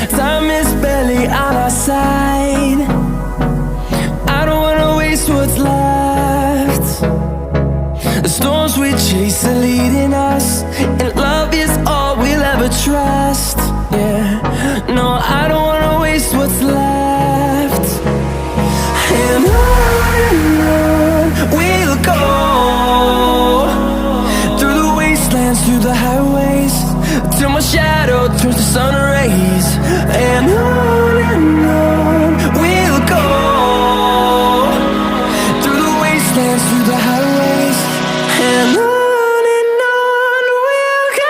Time is barely on our side. I don't wanna waste what's left. The storms we chase are leading us, and love is all we'll ever trust. Yeah, no, I don't wanna waste what's left. And on we'll go, through the wastelands, through the highways, till my shadow turns to sun rays. And on we'll go, through the wastelands, through the highways, and on we'll go.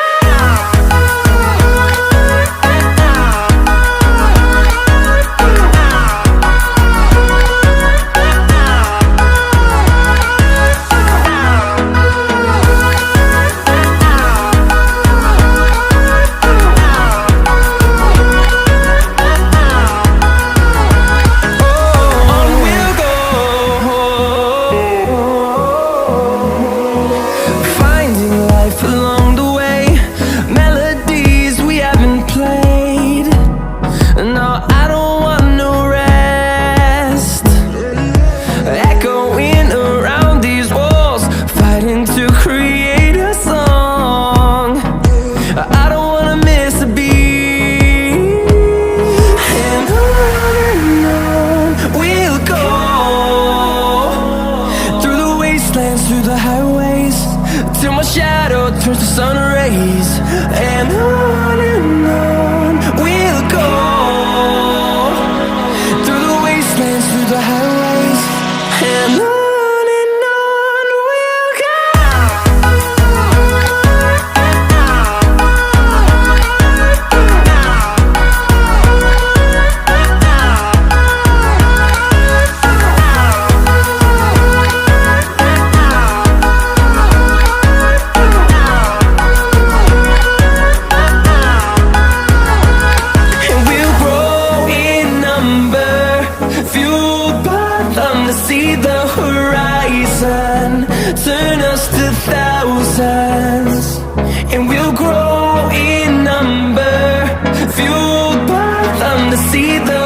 Through the highways, till my shadow turns to sun rays. And on we'll go, through the wastelands, through the highways, and on we'll go. See the horizon turn us to thousands, and we'll grow in number, fueled by them to see the